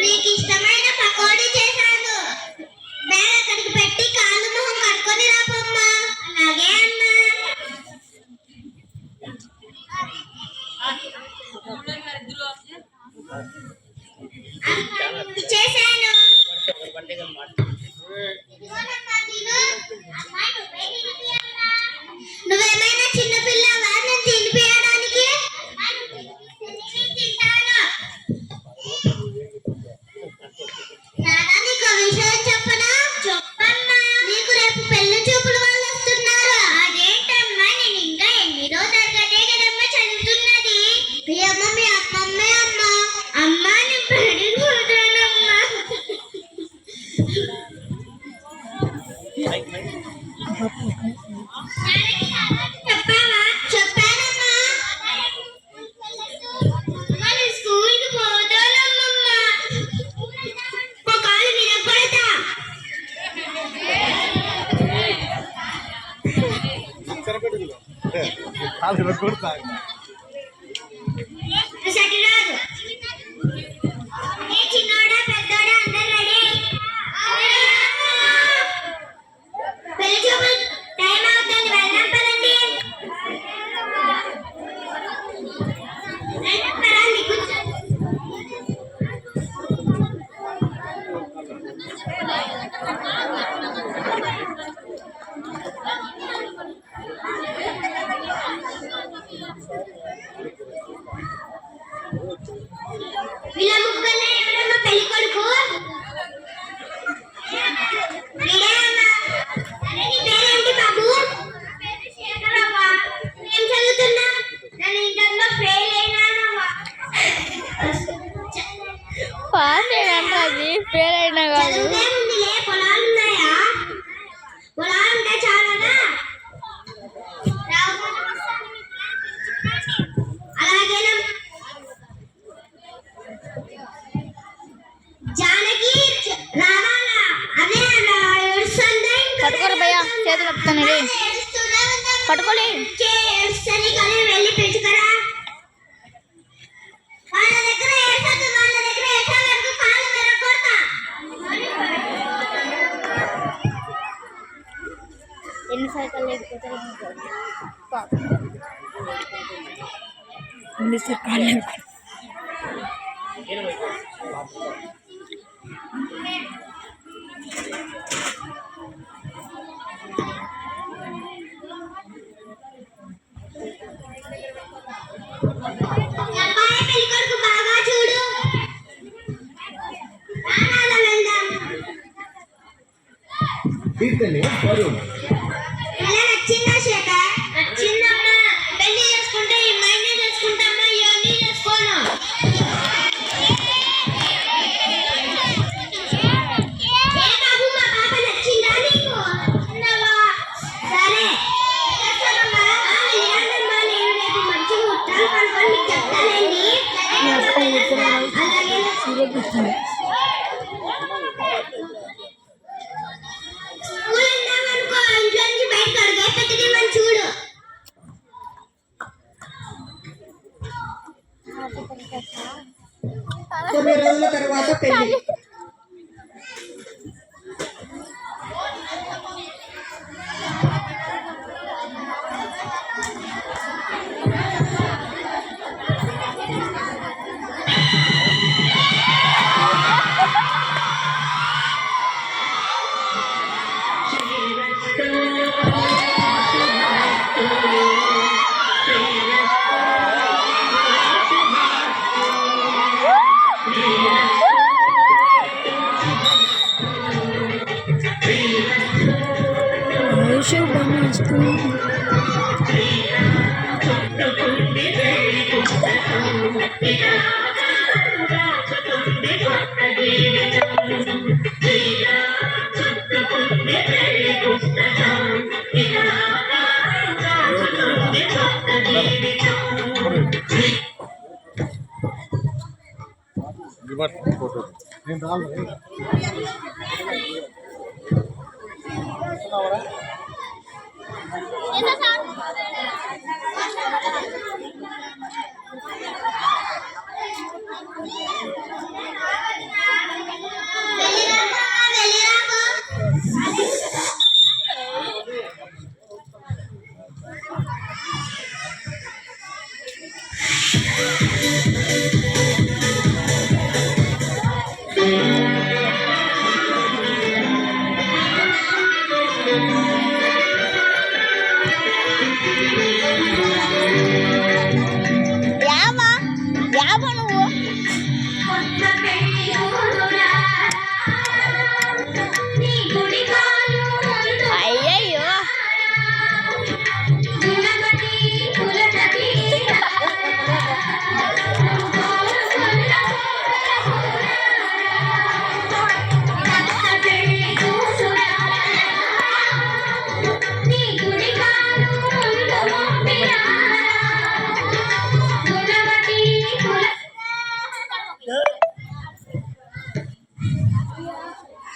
నీకు ఇష్టమైన పకోడీ చేశాను. బ్యాగ్ అక్కడికి పెట్టి కాళ్ళు మొహం కట్టుకొని రాపమ్మా. అలాగే అమ్మా. చేశాను. నువ్వేమైనా చిన్నపిల్లవా నేను తినిపించడానికి? నానా నీకు విషయం చెప్పనా? చెప్పమ్మా. నీకు రేపు పెళ్లి చూపులు వాళ్ళు వస్తున్నారు. అదేంటమ్మా, నేను ఇంకా 8వ తరగతే కదమ్మా చదువుతున్నది. మీ అమ్మ మీ అమ్మమ్మే అమ్మా. అమ్మా నేను పెళ్లి కూతురనమ్మా. చెప్పావా? చెప్పానమ్మా. నేను స్కూల్కి పోతానమ్మా. ఒక కాలు వినపడతా. సరిరాదు. ఏ చిన్నోడా పెద్దోడా అందరు రెడీ? పెళ్లి చూపులు టైం అవుతుంది. వెళ్దాం పదండి. పదండి కూర్చోండి. వీళ్ళ ముగ్గురులో ఎవరమ్మా పెళ్లి కొడుకు? వీడే అమ్మా. అరే నీ పేరేంటి బాబు? పేరు శేఖరవ్వ. ఏం చదువుతున్నా? నేను ఇంటర్లో ఫెయిల్ అయినానవ్వా. అది ఫెయిల్ అయినా కాదు. చదువుకేముందిలే, పొలాలున్నాయా? పొలాలుంటే చాలనా? అలాగేనమ్మా. జానకి రావాలా? అదే అలా ఏడుస్తుందా ఇంకా? పట్టుకోరు భయ్యా, చేతులు వస్తాను. ఏడుస్తూనే ఉందమ్మా. పట్టుకోలే. ఏడుస్తుంది కానీ వెళ్ళి పిలుచుకరా. వాళ్ళ దగ్గర ఏడ్చొద్దు. వాళ్ళ దగ్గర ఏడ్చే వరకు కాళ్ళు విరగొడతా. ఎన్ని సైకిల్ లేకపోతే ఎన్ని సైకిల్ అబ్బాయి పెళ్లి కొడుకు బాగా చూడు. రానాలా వెళ్దాం. ఎలా నచ్చిందా శేఖర్? నచ్చిందమ్మా. పెళ్లి చేసుకుంటే ఈ మైండ్ చేసుకుంటామ్మా. ఇవన్నీ చేసుకోను. ఏ బాబు మా పాప నచ్చిందా నీకు? నచ్చిందవ్వా. సరే చేస్తానమ్మా. వెళ్ళానమ్మా. నేను రేపు మంచి ముట్టాలు కనుక్కొని మీకు చెప్తానండి. అలాగే స్కూల్ అన్నామనుకో ఇంట్లో నుంచి బయటకు అడిగే పెట్టిదేమని చూడు. 9 రోజుల తర్వాత పెళ్లి. శుభమస్తు. యావా యావా నువ్వు అయ్యయ్యో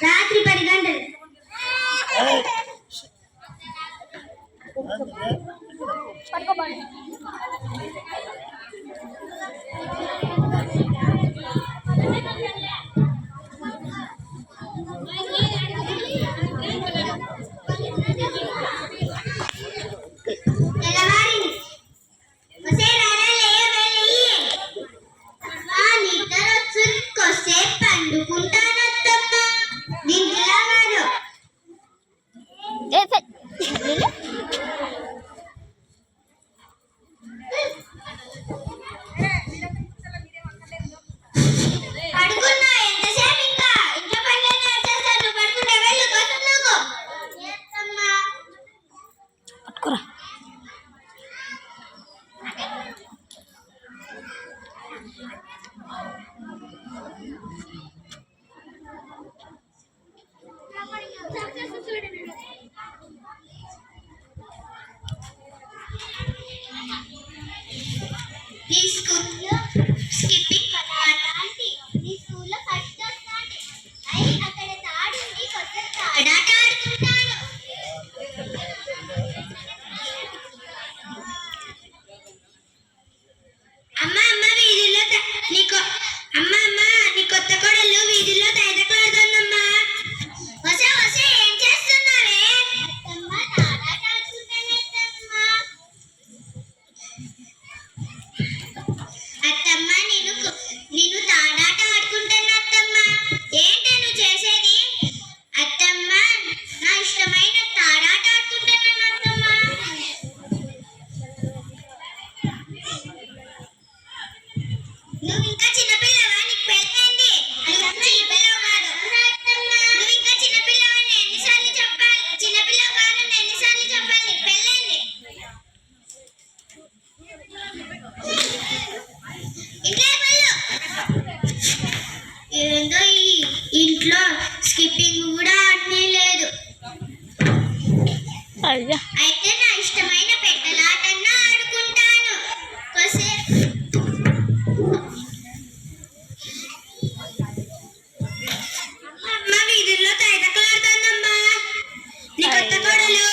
రాత్రి 10 గంటలు. తెల్లవారింది. ఒసేయ్ రారా, లేవే, లేయి. నిద్ర వస్తుంది, కొద్దిసేపు పండుకుంటాను అత్తమ్మ. నిద్రలా కాదు. పడుకున్నా, ఎంతసేపు ఇంకా? ఇంట్లో పనులన్నీ వచ్చేస్తాను. నువ్వు పడుకుంటే వెళ్ళు, కోసంలోకు. అత్తమ్మ. పట్టుకురా నీ స్కూల్లో స్కిప్పింగ్ ఆంటీ, నీ స్కూల్లో ఫస్ట్ వస్తాను. అక్కడ తాడుంది, కొత్త తాడాట ఆడుకుంటాను. నీ కొత్త కోడలు వీధిలో తైతకలాడుతుందమ్మా. వసే వసే, ఏం చేస్తున్నావే? అత్తమ్మ, తాడాట ఆడుకుంటాను అత్తమ్మ. అత్తమ్మ, నేను తాడాట ఆడుకుంటాను అత్తమ్మ. ఏంటి నువ్వు చేసేది? అత్తమ్మ, నా ఇష్టమైన తాడాట ఆడుకుంటాను అత్తమ్మ. నువ్వు ఇంకా చిన్నపిల్లవా? నీకు పెళ్ళైంది. అది చిన్నపిల్లవ కాదు. నువ్వు ఇంకా చిన్నపిల్లవని ఎన్నిసార్లు చెప్పాలి? చిన్నపిల్లవ కాదు, ఎన్నిసార్లు చెప్పాలి? నీకు పెళ్ళైంది. ఇంట్లో వెళ్ళు. ఏందో ఈ ఇంట్లో స్కిప్పింగ్ కూడా ఆడనే లేదు. అయ్యా అయితే నా ఇష్టమైన పెట్టలాటన్నా ఆడుకుంటాను. కొద్దిసేపు అమ్మ వీధుల్లో తైతకలాడుతుందమ్మా. నీ కొత్త కోడలు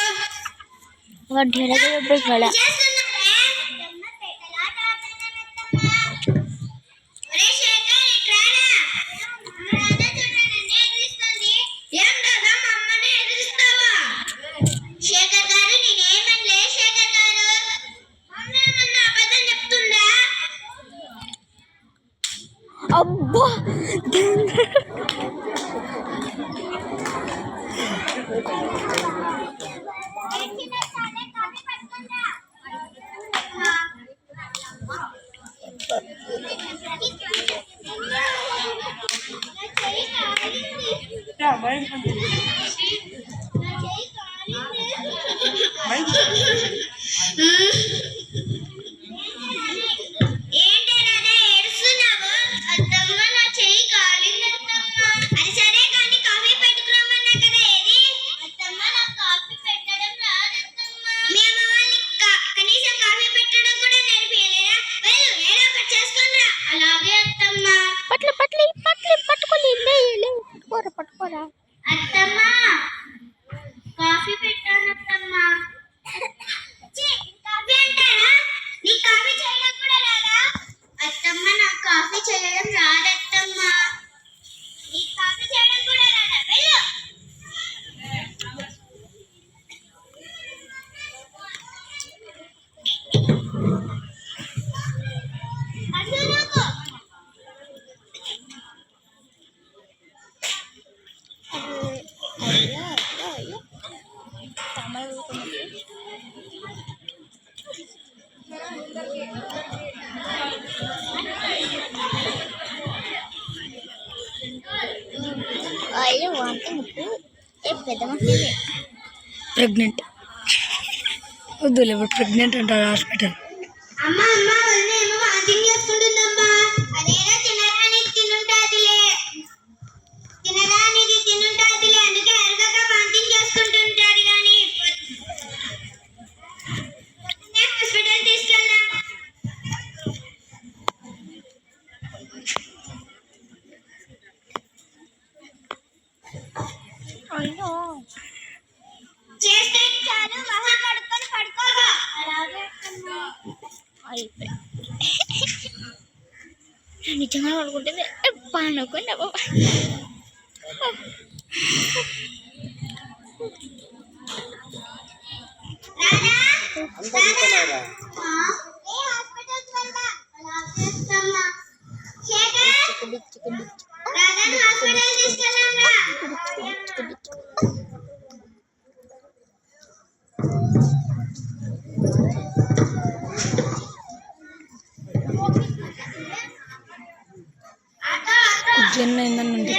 ढेरा చేస్తున్నావే? అత్తమ్మ, పెట్టలాట ఆడుతున్నానత్తమ్మ. ఒరే శేఖర్, ఇట్రారా. రాధా చూడు, నన్నే ఎదిరిస్తుంది. ఏం రాధా, మా అమ్మనే ఎదిరిస్తావా? శేఖర్ గారు, నేనేమనలే శేఖర్ గారు. అమ్మ ఏమన్నా అబద్ధం చెప్తుందా? అబ్బా నా చెయ్యి కాలింది. ప్రెగ్నెంట్ వద్దులే ఇప్పుడు ప్రెగ్నెంట్ అంటారు హాస్పిటల్. అమ్మ అమ్మ వదినేమో వాంతింగ్ చేసుకుంటుందమ్మా. అదేదో తినడానికి తినుంటాదిలే అందుకే అరగక వాంతింగ్ చేసుకుంటుంటారు. కానీ హాస్పిటల్ తీసుకెళ్దాం. అయ్యో చేస్తే చాలు, మహా కడుక్కొని పడుకోగా. అలాగే అయిపోయి నిజంగా పడుకుంటుంది పండుకుంటా బాబా. జొన్న ఏందన్నండి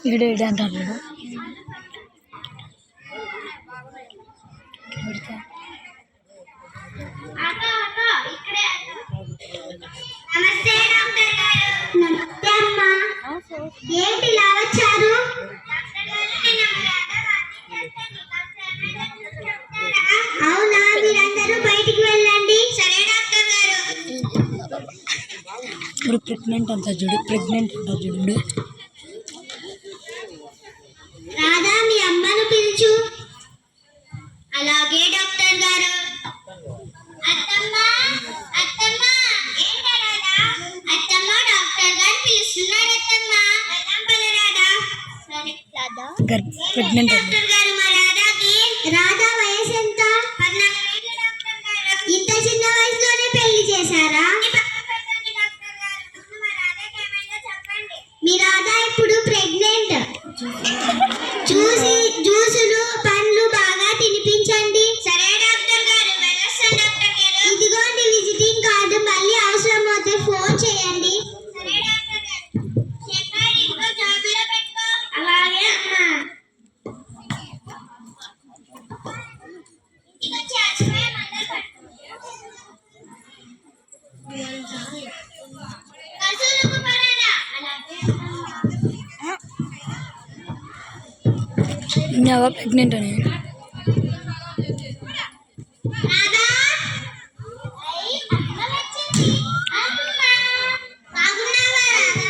ఈడేడు అంటారు. నమస్తే డాక్టర్ గారు. నమస్తే అమ్మా. ఏంటి ఇలా వచ్చారు? అవునా, మీరందరూ బయటికి వెళ్ళండి. సరే డాక్టర్ గారు. ఇప్పుడు ప్రెగ్నెంట్ అంతా చూడు. రాధా, మీ అమ్మను పిలుచు. అలాగే డాక్టర్ గారు. అత్తమ్మ అత్తమ్మ. ఏంటా రాధా? అత్తమ్మ, డాక్టర్ గారు పిలుస్తున్నారు అత్తమ్మ. వెళ్దాం పద రాధా. సరే రాధా. ప్రెగ్నెంట్ అండి. డాక్టర్ గారు, మా రాధా వయసు ఎంత? 14 ఏళ్ళు డాక్టర్ గారు. ఇంత చిన్న వయసులోనే పెళ్లి చేశారా? మీ రాధా ఇప్పుడు ప్రెగ్నెంట్. జ్యూసులు పండ్లు బాగా తినిపించండి. సరే డాక్టర్ గారు. వెళ్ళొస్తాను డాక్టర్ గారు. ఇదిగోండి విజిటింగ్ కార్డు. మళ్ళీ అవసరం అవుతే ఫోన్ చేయండి. సరే డాక్టర్ గారు. చెప్పారు, ఇంకో జాబీలో పెట్టుకో. అలాగే అమ్మా. ఇంటికొచ్చి అలసిపోయాం అందరూ. కసులుకు పరాదా. అలాగే ప్రెగ్నెంట్ అని రాధా. అమ్మ వచ్చింది. అమ్మ. బాగున్నావా రాధా?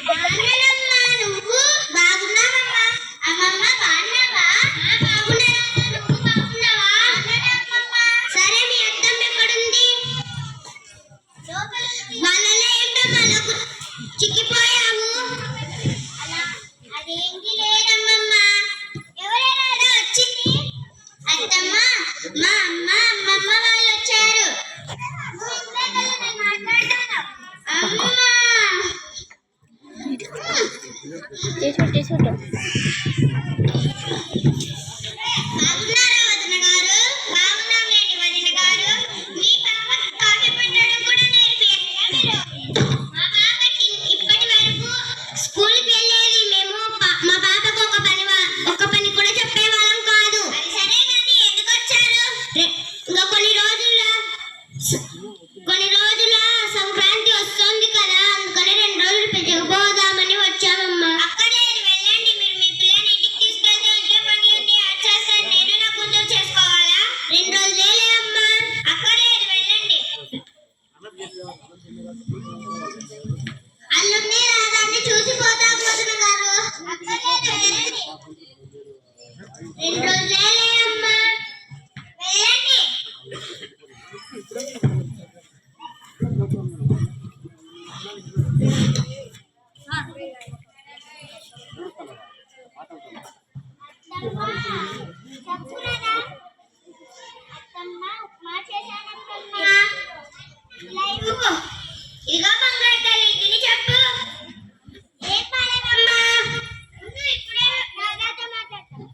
బాగున్నానమ్మా. నువ్వు బాగున్నావమ్మా? అమ్మమ్మ బాగున్నావా? బాగున్నా రాధా. నువ్వు బాగున్నావా? బాగున్నానమ్మమ్మ. సరే, మీ అత్తమ్మ ఎక్కడుంది? వాళ్ళలో ఏంటమ్మా చిక్కిపోయావు? అదేంటి లేదమ్మమ్మ. ఎవరైనా వచ్చింది? అత్తమ్మ, మా అమ్మమ్మ వాళ్ళు వచ్చారు. అమ్మా. చేసుకుంటా బాగున్నారా వదిన గారు? బాగున్నాంలేండి వదిన గారు. మీ పాపకి కాఫీ పెట్టడం కూడా నేర్పియండి మీరు. మా పాపకి ఇప్పటి వరకు స్కూల్కి వెళ్ళేది మేము. మా పాపకు ఒక పని కూడా చెప్పేవాళ్ళం కాదు. సరే కానీ ఎందుకు వచ్చారు? ఇంకా కొన్ని రోజుల సంక్రాంతి వస్తుంది కదా, అందుకని 2 రోజులు పెట్టుకుపోదామని వచ్చామమ్మా. అక్కర్లేదు, వెళ్ళండి. మీరు మీ పిల్లని ఇంటికి తీసుకెళ్తే ఇంట్లో పనులన్నీ చేస్తాను. నేను నా కూతురు చేసుకోవాలా? 2 రోజులే అమ్మా. అక్కర్లేదు, వెళ్ళండి. అల్లుడిని రాధాన్ని చూసిపోతాం వదిన గారు. అక్కర్లేదు, వెళ్ళండి. 2 రోజులే అమ్మా. వెళ్ళండి. ఇదిగో బంగారు తల్లి, ఇది చెప్పు. ఏం పాడేవమ్మా? ఇప్పుడే రాధాతో మాట్లాడతాను.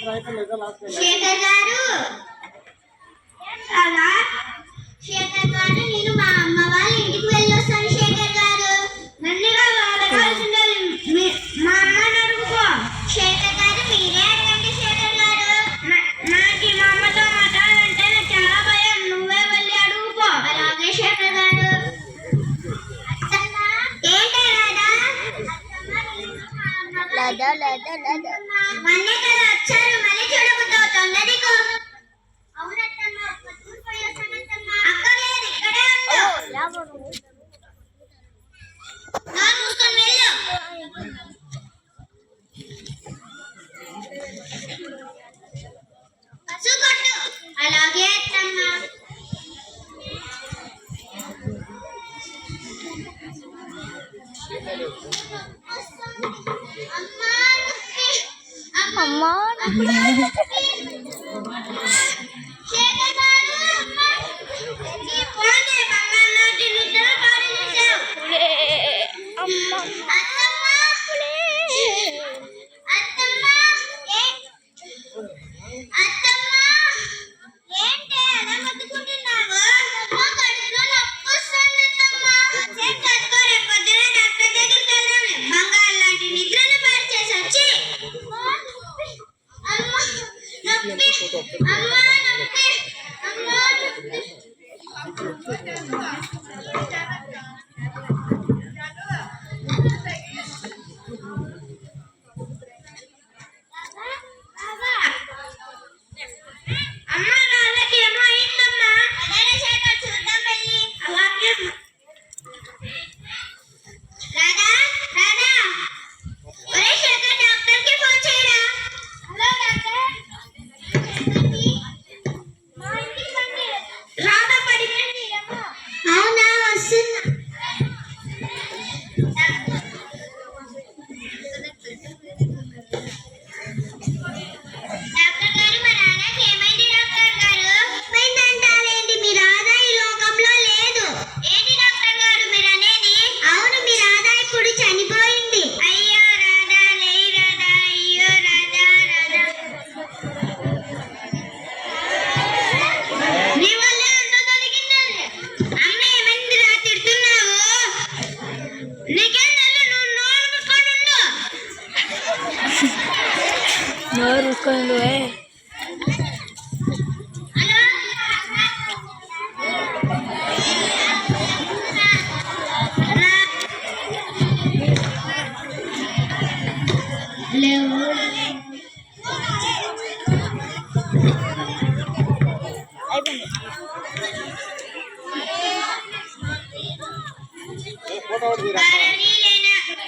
శేఖర్ గారు అలా శేఖర్ గారు నేను మా అమ్మ వాళ్ళ ఇంటికి వెళ్ళొస్తాను శేఖర్ గారు నన్నుగా అడగాల్సిందని మా అమ్మని అడుగుకో శేఖర్ గారు మీరే అడగండి శేఖర్ గారు నాకు మా అమ్మతో మాట్లాడాలంటే నాకు చాలా భయం నువ్వే వెళ్ళి అడుగుకో అలాగే శేఖర్ గారు మొన్నే కదా వచ్చారు మళ్ళీ చూడబోతావు తొందరగా అవునత్తమ్మ పొద్దున పోయేసానత్తమ్మ అక్కర్లేదు ఇక్కడే ఉండు నా మూసుకొని వెళ్ళు పసు కొట్టు అలాగే అత్తమ్మ అమ్మా శేఖర్ గారు ఈ పోతే బంగారు నిద్ర పాడేశావు అత్తమ్మ అత్తమ్మ అత్తమ్మ ఏంటి అలా మొత్తుకుంటున్నావు కడుపులో నొప్పి వస్తుంది అత్తమ్మ కట్టుకో రేపు పొద్దున డాక్టర్ దగ్గరికి వెళ్దాం బంగారు లాంటి నిద్రను పాడు చేసి వచ్చి అమ్మ నొప్పి అమ్మ నొప్పి అమ్మ నొప్పి అమ్మ నాన్నకి ఏమో అయిందమ్మా అదే శేఖర్ చూద్దాం వెళ్ళి అలాగే రాధా రాధా ఒరే శేఖర్ డాక్టర్ కి ఫోన్ చేయరా హలో డాక్టర్ మా ఇంటికి రండి రాధా పడిపోయింది అవునా వస్తున్నా డాక్టర్ గారు మా రాధాకి ఏమైంది డాక్టర్ గారు ఏమైందంటారేంటి మీ రాధా ఈ లోకంలో లేదు ఏంటి డాక్టర్ గారు మీరు అనేది అవును మీ రాధా ఇప్పుడు చనిపోయింది అయ్యో రాధా లే రాధా అయ్యో రాధా రాధా నీ వల్లే అంత జరిగిందండి అమ్మ ఏమైంది రా తిడుతున్నావు నీకేం తెలియదు నువ్వు నోరు మూసుకొని ఉండు నోరు మూసుకొని హలో లేవు ఫోటో